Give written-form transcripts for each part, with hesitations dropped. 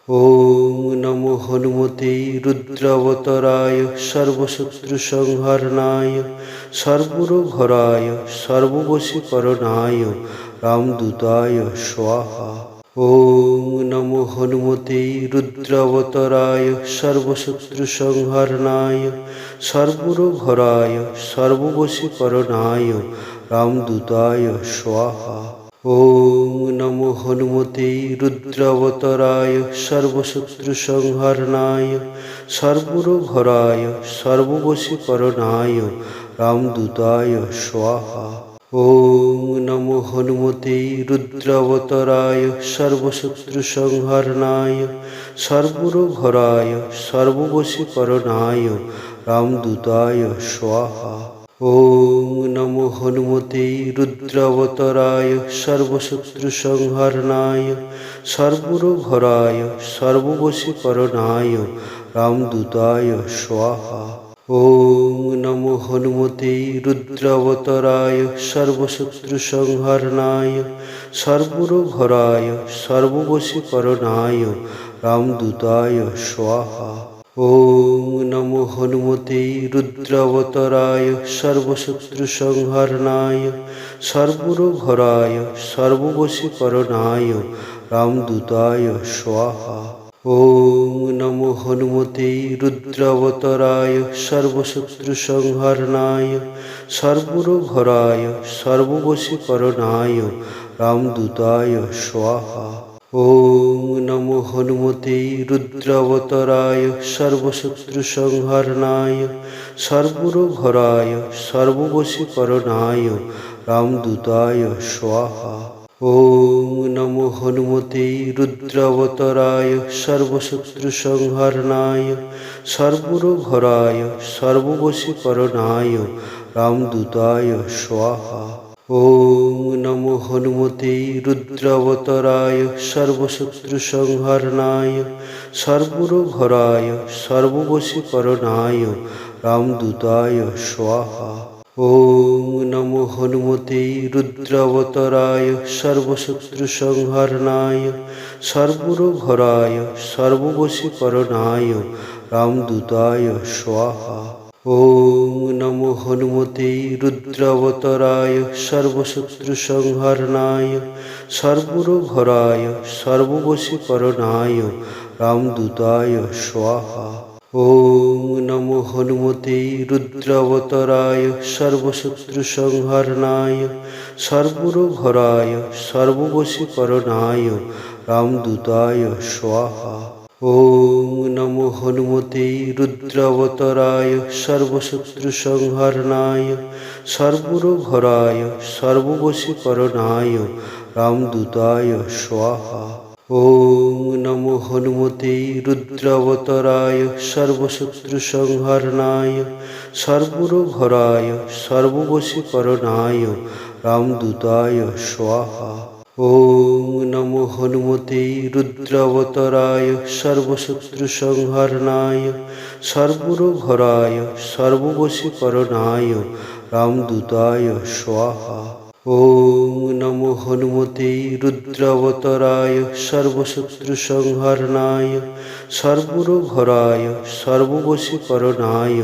ওম নমো হনুমতে রুদ্রাবতারায় সর্বশত্রুসংহারণায় সর্বরোগহরায় সর্ববশীকরণায় রামদূতায় স্বাহা। ওম নমো হনুমতে রুদ্রাবতারায় সর্বশত্রুসংহারণায় সর্বরোগহরায় সর্ববশীকরণায় রামদূতায় স্বাহা। ওম নমো হনুমতে রুদ্রাবতারায় সর্বশত্রুসংহারণায় সর্বরোগহরায় সর্ববশীকরণায় রামদূতায় স্বাহা। ওম নমো হনুমতে রুদ্রাবতারায় সর্বশত্রুসংহারণায় সর্বরোগহরায় সর্ববশীকরণায় রামদূতায় স্বাহা। ওম নমো হনুমতে রুদ্রাবতারায় সর্বশত্রুসংহারণায় সর্বরোগহরায় সর্ববশীকরণায় রামদূতায় স্বাহা। ওম নমো হনুমতে রুদ্রাবতারায় সর্বশত্রুসংহারণায় সর্বরোগহরায় সর্ববশীকরণায় রামদূতায় স্বাহা। ওম নমো হনুমতে রুদ্রাবতারায় সর্বশত্রুসংহারণায় সর্বরোগহরায় সর্ববশীকরণায় রামদূতায় স্বাহা। ওম নমো হনুমতে রুদ্রাবতারায় সর্বশত্রুসংহারণায় সর্বরোগহরায় সর্ববশীকরণায় রামদূতায় স্বাহা। ওম নমো হনুমতে রুদ্রাবতারায় সর্বশত্রুসংহারণায় সর্বরোগহরায় সর্ববশীকরণায় রামদূতায় স্বাহা। ওম নমো হনুমতে রুদ্রাবতারায় সর্বশত্রুসংহারণায় সর্বরোগহরায় সর্ববশীকরণায় রামদূতায় স্বাহা। ওম নমো হনুমতে রুদ্রাবতারায় সর্বশত্রুসংহারণায় সর্বরোগহরায় সর্ববশীকরণায় রামদূতায় স্বাহা। ওম নমো হনুমতে রুদ্রাবতারায় সর্বশত্রুসংহারণায় সর্বরোগহরায় সর্ববশীকরণায় রামদূতায় স্বাহা। ওম নমো হনুমতে রুদ্রাবতারায় সর্বশত্রুসংহারণায় সর্বরোগহরায় সর্ববশীকরণায় রামদূতায় স্বাহা। ওম নমো হনুমতে রুদ্রাবতারায় সর্বশত্রুসংহারণায় সর্বরোগহরায় সর্ববশীকরণায় রামদূতায় স্বাহা। ওম নমো হনুমতে রুদ্রাবতারায় সর্বশত্রুসংহারণায় সর্বরোগহরায় সর্ববশীকরণায় রামদূতায় স্বাহা। ওম নমো হনুমতে রুদ্রাবতারায় সর্বশত্রুসংহারণায় সর্বরোগহরায় সর্ববশীকরণায় রামদূতায় স্বাহা। ওম নমো হনুমতে রুদ্রাবতারায় সর্বশত্রুসংহারণায় সর্বরোগহরায় সর্ববশীকরণায় রামদূতায় স্বাহা। ওম নমো হনুমতে রুদ্রাবতারায় সর্বশত্রুসংহারণায় সর্বরোগহরায় সর্ববশীকরণায়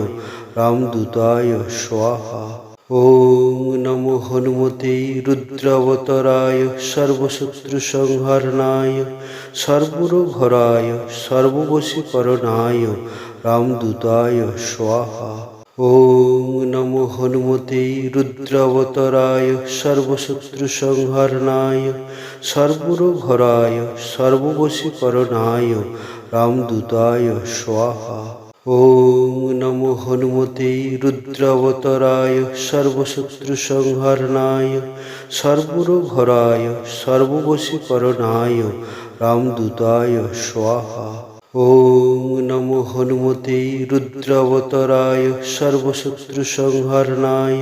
রামদূতায় স্বাহা। ওম নমো হনুমতে রুদ্রাবতারায় সর্বশত্রুসংহারণায় সর্বরোগহরায় সর্ববশীকরণায় রামদূতায় স্বাহা। ওম নমো হনুমতে রুদ্রাবতারায় সর্বশত্রুসংহারণায় সর্বরোগহরায় সর্ববশীকরণায় রামদূতায় স্বাহা। ওম নমো হনুমতে রুদ্রাবতারায় সর্বশত্রুসংহারণায় সর্বরোগহরায় সর্ববশীকরণায় রামদূতায় স্বাহা। ওম নমো হনুমতে রুদ্রাবতারায় সর্বশত্রুসংহারণায়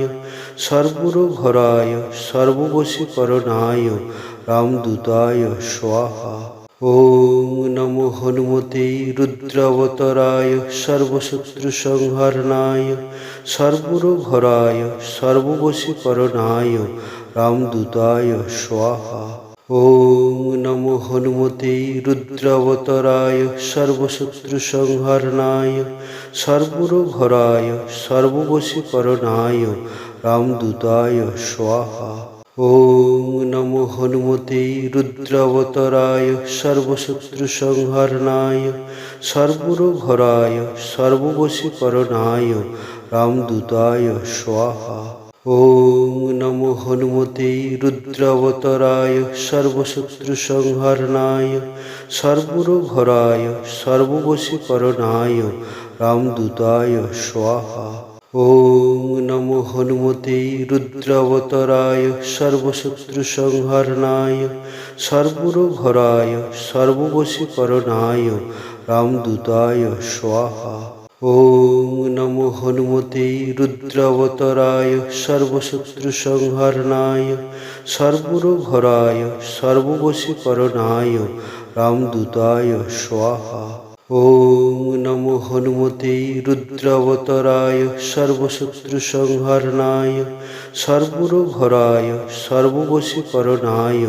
সর্বরোগহরায় সর্ববশীকরণায় রামদূতায় স্বাহা। ওম নমো হনুমতে রুদ্রাবতারায় সর্বশত্রুসংহারণায় সর্বরোগহরায় সর্ববশীকরণায় রামদূতায় স্বাহা। ওম নমো হনুমতে রুদ্রাবতারায় সর্বশত্রুসংহারণায় সর্বরোগহরায় সর্ববশীকরণায় রামদূতায় স্বাহা। ওম নমো হনুমতে রুদ্রাবতারায় সর্বশত্রুসংহারণায় সর্বরোগহরায় সর্ববশীকরণায় রামদূতায় স্বাহা। ওম নমো হনুমতে রুদ্রাবতারায় সর্বশত্রুসংহারণায় সর্বরোগহরায় সর্ববশীকরণায় রামদূতায় স্বাহা। ওম নমো হনুমতে রুদ্রাবতারায় সর্বশত্রুসংহারণায় সর্বরোগহরায় সর্ববশীকরণায় রামদূতায় স্বাহা। ওম নমো হনুমতে রুদ্রাবতারায় সর্বশত্রুসংহারণায় সর্বরোগহরায় সর্ববশীকরণায় রামদূতায় স্বাহা। ওম নমো হনুমতে রুদ্রাবতারায় সর্বশত্রুসংহারণায় সর্বরোগহরায় সর্ববশীকরণায়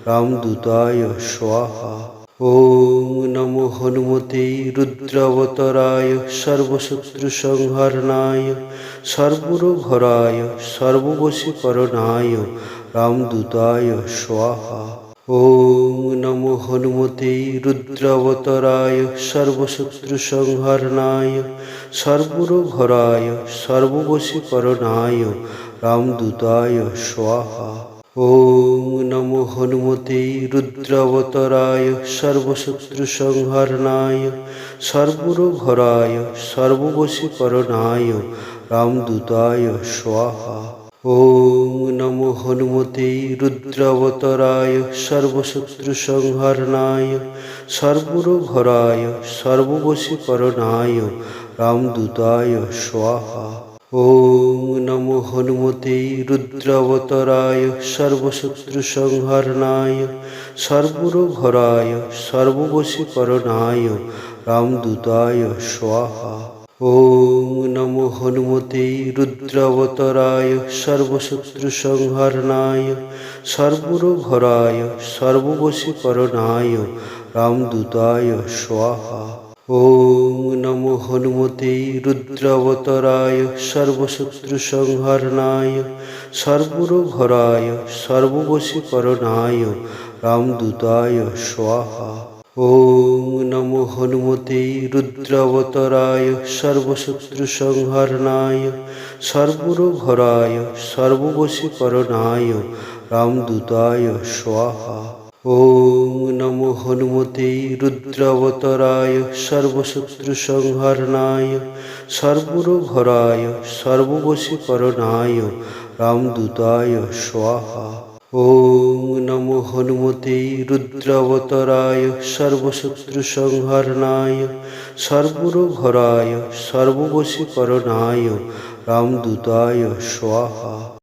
রামদূতায় স্বাহা। ওম নমো হনুমতে রুদ্রাবতারায় সর্বশত্রুসংহারণায় সর্বরোগহরায় সর্ববশীকরণায় রামদূতায় স্বাহা। ওম নমো হনুমতে রুদ্রাবতারায় সর্বশত্রুসংহারণায় সর্বরোগহরায় সর্ববশীকরণায় রামদূতায় স্বাহা। ওম নমো হনুমতে রুদ্রাবতারায় সর্বশত্রুসংহারণায় সর্বরোগহরায় সর্ববশীকরণায় রামদূতায় স্বাহা। ওম নমো হনুমতে রুদ্রাবতারায় সর্বশত্রুসংহারণায় সর্বরোগহরায় সর্ববশীকরণায় রামদূতায় স্বাহা। ওম নমো হনুমতে রুদ্রাবতারায় সর্বশত্রুসংহারণায় সর্বরোগহরায় সর্ববশীকরণায় রামদূতায় স্বাহা। ওম নমো হনুমতে রুদ্রাবতারায় সর্বশত্রুসংহারণায় সর্বরোগহরায় সর্ববশীকরণায় রামদূতায় স্বাহা। ওম নমো হনুমতে রুদ্রাবতারায় সর্বশত্রুসংহারণায় সর্বরোগহরায় সর্ববশীকরণায় রামদূতায় স্বাহা। ওম নমো হনুমতে রুদ্রাবতারায় সর্বশত্রুসংহারণায় সর্বরোগহরায় সর্ববশীকরণায় রামদূতায় স্বাহা। ওম নমো হনুমতে রুদ্রাবতারায় সর্বশত্রুসংহারণায় সর্বরোগহরায় সর্ববশীকরণায় রামদূতায় স্বাহা। ওম নমো হনুমতে রুদ্রাবতারায় সর্বশত্রুসংহারণায় সর্বরোগহরায় সর্ববশীকরণায় রামদূতায় স্বাহা।